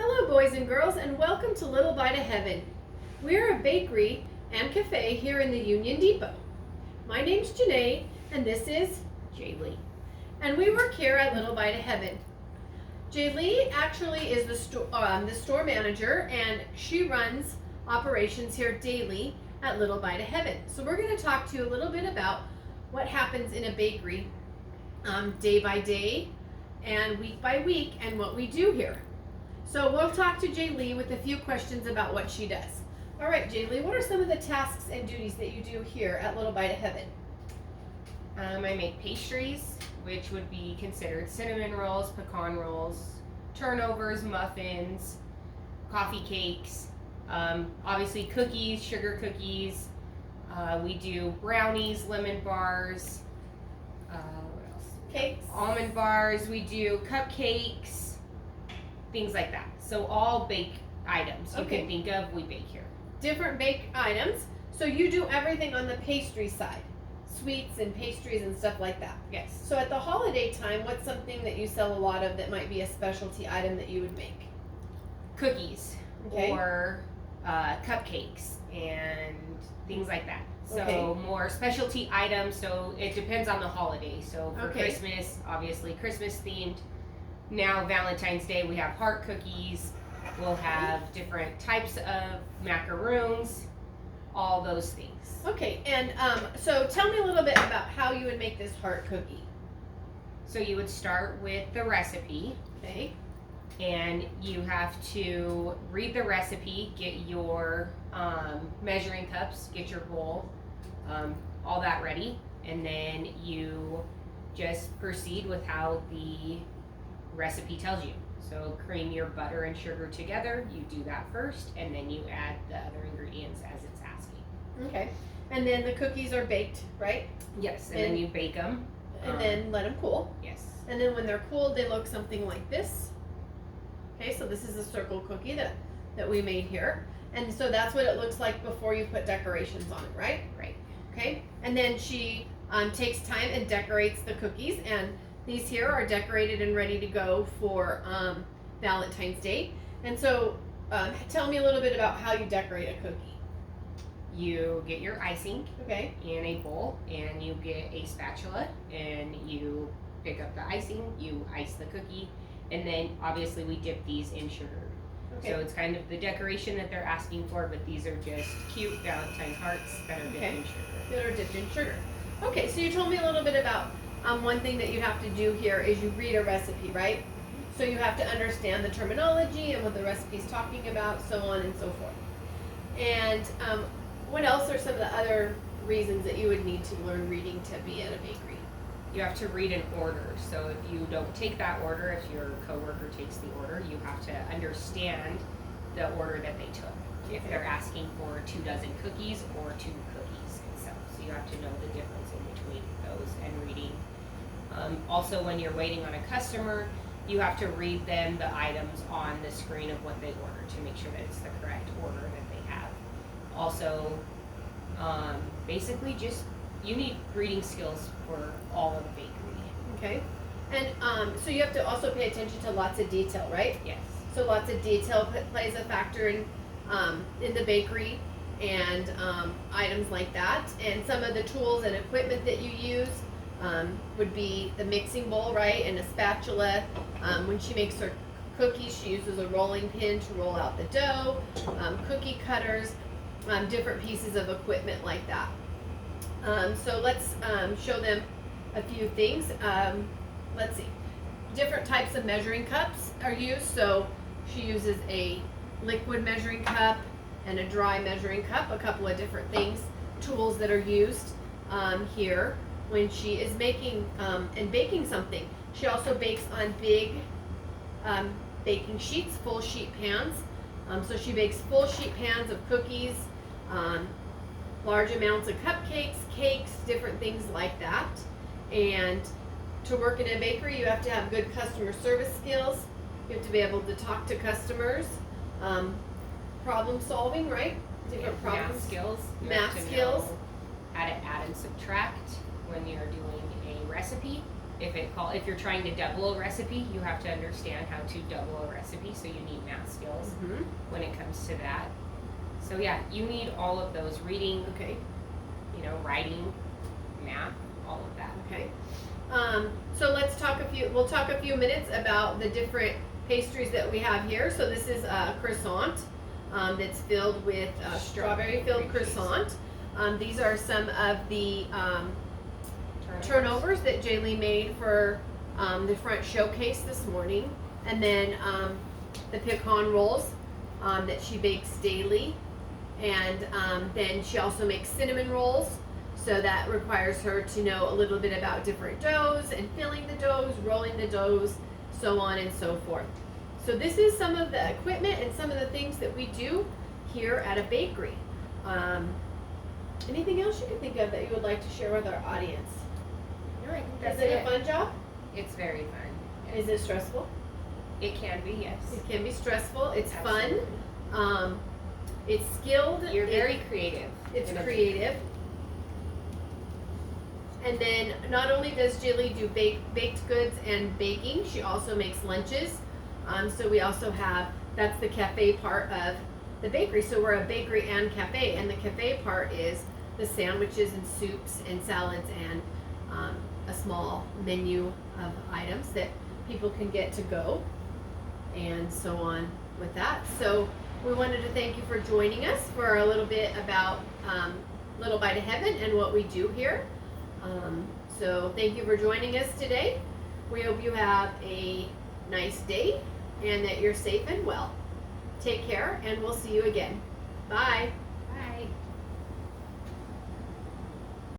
Hello, boys and girls, and welcome to Little Bite of Heaven. We're a bakery and cafe here in the Union Depot. My name's Janae, and this is Jaylee. And we work here at Little Bite of Heaven. Jaylee actually is the store manager, and she runs operations here daily at Little Bite of Heaven. So we're going to talk to you a little bit about what happens in a bakery day by day and week by week and what we do here. So we'll talk to Jaylee with a few questions about what she does. All right, Jaylee, what are some of the tasks and duties that you do here at Little Bite of Heaven? I make pastries, which would be considered cinnamon rolls, pecan rolls, turnovers, muffins, coffee cakes, obviously cookies, sugar cookies. We do brownies, lemon bars, what else? Cakes. Almond bars. We do cupcakes, things like that. So all baked items you can think of, we bake here. Different baked items. So you do everything on the pastry side, sweets and pastries and stuff like that. Yes. So at the holiday time, what's something that you sell a lot of that might be a specialty item that you would make? Cookies, Okay. or cupcakes and things like that. So Okay. more specialty items. So it depends on the holiday. So for Okay. Christmas, obviously Christmas themed. Now Valentine's Day, we have heart cookies. We'll have different types of macaroons, all those things. Okay, and so tell me a little bit about how you would make this heart cookie. So you would start with the recipe, Okay. and you have to read the recipe, get your measuring cups, get your bowl, all that ready, and then you just proceed with how the recipe tells you. So cream your butter and sugar together, you do that first, and then you add the other ingredients as it's asking. Okay. And then the cookies are baked, right? Yes, and then you bake them. And then let them cool. Yes. And then when they're cooled, they look something like this. Okay, so this is a circle cookie that we made here. And so that's what it looks like before you put decorations on it, right? Right. Okay. And then she takes time and decorates the cookies, and these here are decorated and ready to go for Valentine's Day. And so tell me a little bit about how you decorate a cookie. You get your icing Okay. in a bowl, and you get a spatula, and you pick up the icing, you ice the cookie, and then obviously we dip these in sugar. Okay. So it's kind of the decoration that they're asking for, but these are just cute Valentine's hearts that are dipped in sugar. That are dipped in sugar. Okay, so you told me a little bit about one thing that you have to do here is you read a recipe, right? So you have to understand the terminology and what the recipe's talking about, so on and so forth. And what else are some of the other reasons that you would need to learn reading to be at a bakery? You have to read an order. So if you don't take that order, if your coworker takes the order, you have to understand the order that they took. If they're asking for 2 dozen cookies or 2 cookies itself. So you have to know the difference in between those and reading. Also, when you're waiting on a customer, you have to read them the items on the screen of what they ordered to make sure that it's the correct order that they have. Also, basically just, you need reading skills for all of the bakery. Okay. And so you have to also pay attention to lots of detail, right? Yes. So lots of detail plays a factor in the bakery and items like that. And some of the tools and equipment that you use would be the mixing bowl, right, and a spatula. When she makes her cookies, she uses a rolling pin to roll out the dough, cookie cutters, different pieces of equipment like that. So let's show them a few things. Let's see. Different types of measuring cups are used. So she uses a liquid measuring cup and a dry measuring cup, a couple of different things, tools that are used here when she is making and baking something. She also bakes on big baking sheets, full sheet pans. So she bakes full sheet pans of cookies, large amounts of cupcakes, cakes, different things like that. And to work in a bakery, you have to have good customer service skills. You have to be able to talk to customers, problem solving, right? Different problems. Math skills. You Math have to skills. know how to add and subtract when you're doing a recipe. If you're trying to double a recipe, you have to understand how to double a recipe, so you need math skills when it comes to that. So yeah, you need all of those: reading, Okay. Writing, math, all of that. Okay. So we'll talk a few minutes about the different pastries that we have here. So this is a croissant that's filled with strawberry filled croissant. These are some of the turnovers that Jaylee made for the front showcase this morning. And then the pecan rolls that she bakes daily. And then she also makes cinnamon rolls. So that requires her to know a little bit about different doughs and filling the doughs, rolling the doughs, so on and so forth. So this is some of the equipment and some of the things that we do here at a bakery. Anything else you can think of that you would like to share with our audience? No, I think that's Is it a fun job? It's very fun. Is it stressful? It can be, yes. It can be stressful. It's Absolutely. fun. It's skilled. You're very creative. It's creative. And then not only does Jilly do baked goods and baking, she also makes lunches. So we also have, that's the cafe part of the bakery. So we're a bakery and cafe, and the cafe part is the sandwiches and soups and salads and a small menu of items that people can get to go, and so on with that. So we wanted to thank you for joining us for a little bit about Little Bite of Heaven and what we do here. So thank you for joining us today. We hope you have a nice day and that you're safe and well. Take care, and we'll see you again. Bye.